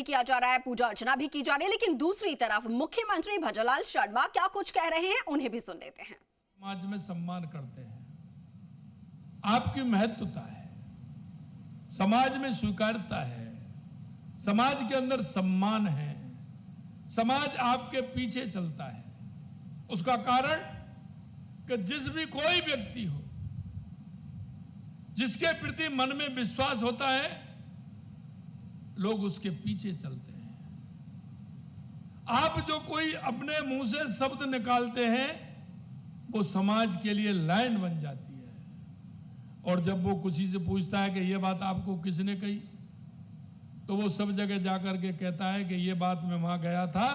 किया जा रहा है, पूजा अर्चना भी की जा रही है, लेकिन दूसरी तरफ मुख्यमंत्री भजनलाल शर्मा क्या कुछ कह रहे हैं, उन्हें भी सुन लेते हैं। समाज में सम्मान करते हैं, आपकी महत्वता है, समाज में स्वीकारता है, समाज के अंदर सम्मान है, समाज आपके पीछे चलता है। उसका कारण कि जिस भी कोई व्यक्ति हो जिसके प्रति मन में विश्वास होता है, लोग उसके पीछे चलते हैं। आप जो कोई अपने मुंह से शब्द निकालते हैं वो समाज के लिए लाइन बन जाती है। और जब वो किसी से पूछता है कि ये बात आपको किसने कही, तो वो सब जगह जाकर के कहता है कि ये बात मैं वहां गया था,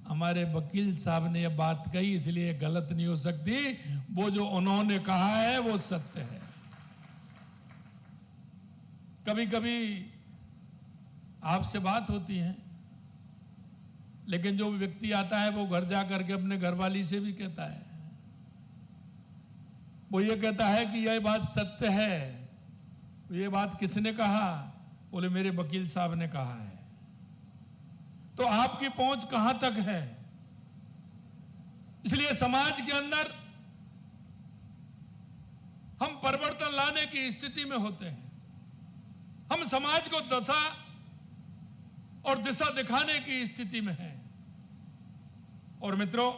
हमारे वकील साहब ने ये बात कही, इसलिए गलत नहीं हो सकती, वो जो उन्होंने कहा है वो सत्य है। कभी कभी आपसे बात होती है, लेकिन जो व्यक्ति आता है वो घर जाकर के अपने घरवाली से भी कहता है, वो ये कहता है कि यह बात सत्य है। ये बात किसने कहा? बोले मेरे वकील साहब ने कहा है। तो आपकी पहुंच कहां तक है? इसलिए समाज के अंदर हम परिवर्तन लाने की स्थिति में होते हैं। हम समाज को दशा और दिशा दिखाने की स्थिति में हैं। और मित्रों,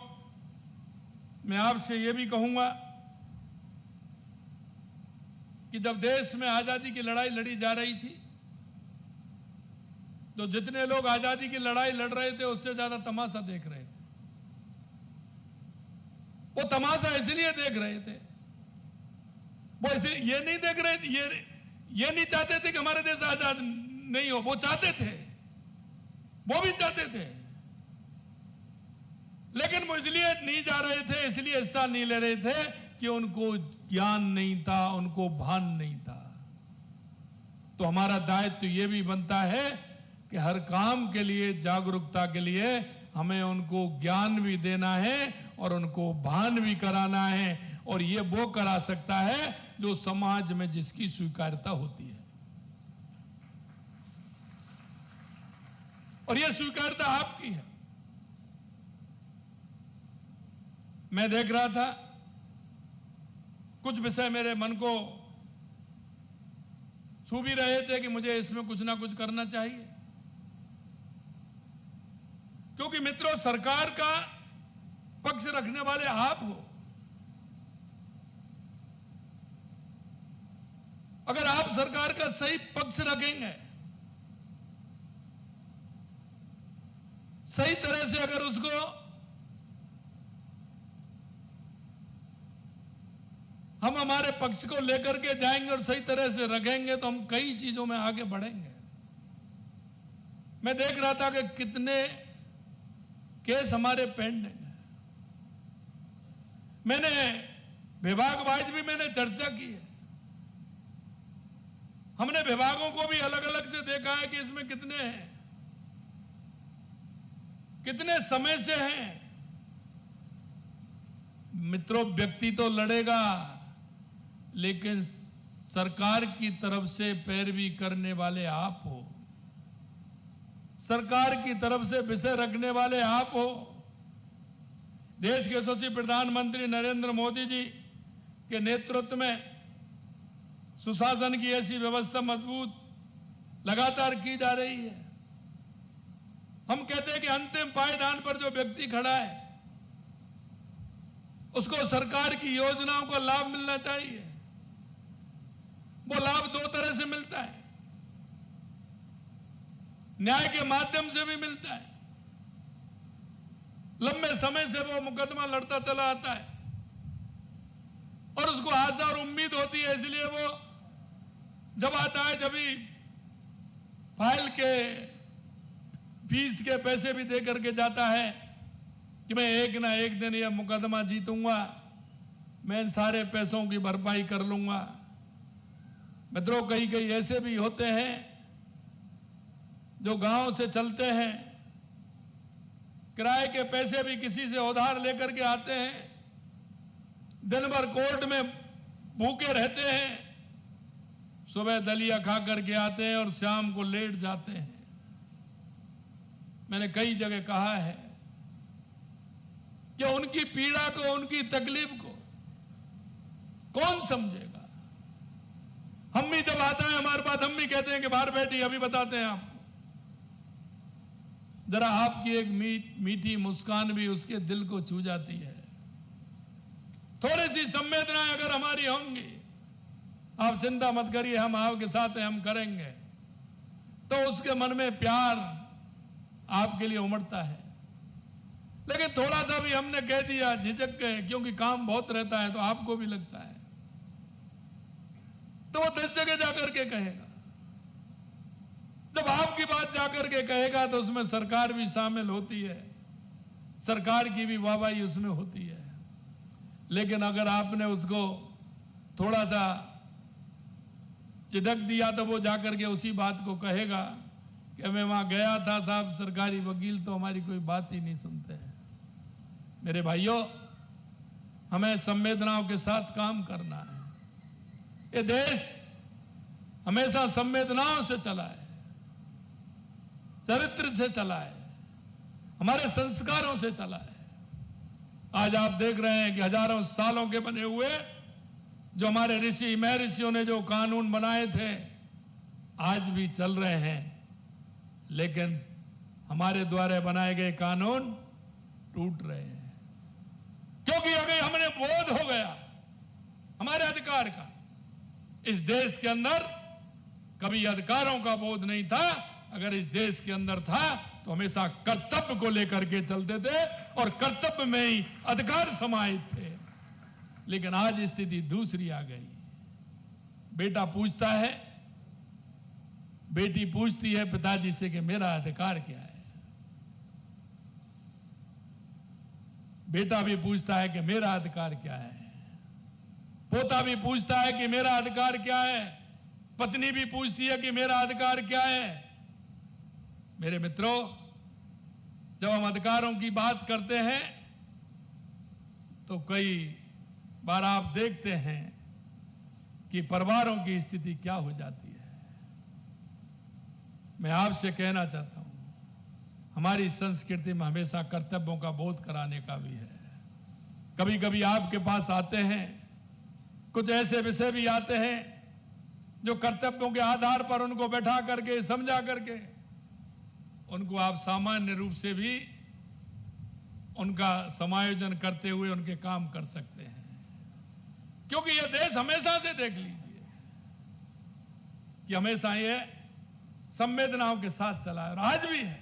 मैं आपसे यह भी कहूंगा कि जब देश में आजादी की लड़ाई लड़ी जा रही थी, तो जितने लोग आजादी की लड़ाई लड़ रहे थे उससे ज्यादा तमाशा देख रहे थे। वो तमाशा इसलिए देख रहे थे, वो इसलिए ये नहीं देख रहे थे, ये नहीं चाहते थे कि हमारे देश आजाद नहीं हो, वो चाहते थे, वो भी चाहते थे, लेकिन वो इसलिए नहीं जा रहे थे, इसलिए हिस्सा नहीं ले रहे थे कि उनको ज्ञान नहीं था, उनको भान नहीं था। तो हमारा दायित्व ये भी बनता है कि हर काम के लिए, जागरूकता के लिए हमें उनको ज्ञान भी देना है और उनको भान भी कराना है। और ये वो करा सकता है जो समाज में जिसकी स्वीकार्यता होती है। और ये स्वीकार्यता आपकी है। मैं देख रहा था, कुछ विषय मेरे मन को छू भी रहे थे कि मुझे इसमें कुछ ना कुछ करना चाहिए, क्योंकि मित्रों, सरकार का पक्ष रखने वाले आप हो। अगर आप सरकार का सही पक्ष रखेंगे, सही तरह से अगर उसको हम हमारे पक्ष को लेकर के जाएंगे और सही तरह से रखेंगे, तो हम कई चीजों में आगे बढ़ेंगे। मैं देख रहा था कि कितने केस हमारे पेंडिंग है। मैंने विभाग वाइज भी मैंने चर्चा की है। हमने विभागों को भी अलग अलग से देखा है कि इसमें कितने हैं, कितने समय से हैं। मित्रों, व्यक्ति तो लड़ेगा, लेकिन सरकार की तरफ से पैरवी करने वाले आप हो, सरकार की तरफ से विषय रखने वाले आप हो। देश के यशस्वी प्रधानमंत्री नरेंद्र मोदी जी के नेतृत्व में सुशासन की ऐसी व्यवस्था मजबूत लगातार की जा रही है। हम कहते हैं कि अंतिम पायदान पर जो व्यक्ति खड़ा है उसको सरकार की योजनाओं का लाभ मिलना चाहिए। वो लाभ दो तरह से मिलता है, न्याय के माध्यम से भी मिलता है। लंबे समय से वो मुकदमा लड़ता चला आता है और उसको आशा और उम्मीद होती है, इसलिए वो जब आता है, जब भी फाइल के फीस के पैसे भी दे करके जाता है कि मैं एक ना एक दिन यह मुकदमा जीतूंगा, मैं इन सारे पैसों की भरपाई कर लूंगा। मित्रों, कई कई ऐसे भी होते हैं जो गांव से चलते हैं, किराए के पैसे भी किसी से उधार लेकर के आते हैं, दिन भर कोर्ट में भूखे रहते हैं, सुबह दलिया खा करके आते हैं और शाम को लेट जाते हैं। मैंने कई जगह कहा है कि उनकी पीड़ा को, उनकी तकलीफ को कौन समझेगा। हम भी जब आता है हमारे पास, हम भी कहते हैं कि बाहर बैठी, अभी बताते हैं आपको। जरा आपकी एक मीठी मुस्कान भी उसके दिल को छू जाती है। थोड़ी सी संवेदनाएं अगर हमारी होंगी, आप चिंता मत करिए, हम आपके साथ हैं, हम करेंगे, तो उसके मन में प्यार आपके लिए उमड़ता है। लेकिन थोड़ा सा भी हमने कह दिया, झिझक गए, क्योंकि काम बहुत रहता है, तो आपको भी लगता है, तो वो 10 जगह जाकर के कहेगा। जब आपकी बात जाकर के कहेगा तो उसमें सरकार भी शामिल होती है, सरकार की भी वाहवाही उसमें होती है। लेकिन अगर आपने उसको थोड़ा सा झिझक दिया तो वो जाकर के उसी बात को कहेगा कि मैं वहां गया था साहब, सरकारी वकील तो हमारी कोई बात ही नहीं सुनते हैं। मेरे भाइयों, हमें संवेदनाओं के साथ काम करना है। ये देश हमेशा संवेदनाओं से चला है, चरित्र से चला है, हमारे संस्कारों से चला है। आज आप देख रहे हैं कि हजारों सालों के बने हुए जो हमारे ऋषि महर्षियों ने जो कानून बनाए थे, आज भी चल रहे हैं। लेकिन हमारे द्वारा बनाए गए कानून टूट रहे हैं, क्योंकि अगर हमें बोध हो गया हमारे अधिकार का। इस देश के अंदर कभी अधिकारों का बोध नहीं था। अगर इस देश के अंदर था तो हमेशा कर्तव्य को लेकर के चलते थे और कर्तव्य में ही अधिकार समाहित थे। लेकिन आज स्थिति दूसरी आ गई। बेटा पूछता है, बेटी पूछती है पिताजी से कि मेरा अधिकार क्या है। बेटा भी पूछता है कि मेरा अधिकार क्या है। पोता भी पूछता है कि मेरा अधिकार क्या है। पत्नी भी पूछती है कि मेरा अधिकार क्या है। मेरे मित्रों, जब हम अधिकारों की बात करते हैं तो कई बार आप देखते हैं कि परिवारों की स्थिति क्या हो जाती है। मैं आपसे कहना चाहता हूं, हमारी संस्कृति में हमेशा कर्तव्यों का बोध कराने का भी है। कभी कभी आपके पास आते हैं, कुछ ऐसे विषय भी आते हैं जो कर्तव्यों के आधार पर उनको बैठा करके, समझा करके उनको आप सामान्य रूप से भी उनका समायोजन करते हुए उनके काम कर सकते हैं। क्योंकि यह देश हमेशा से, देख लीजिए, कि हमेशा ये संवेदनाओं के साथ चला है और आज भी है।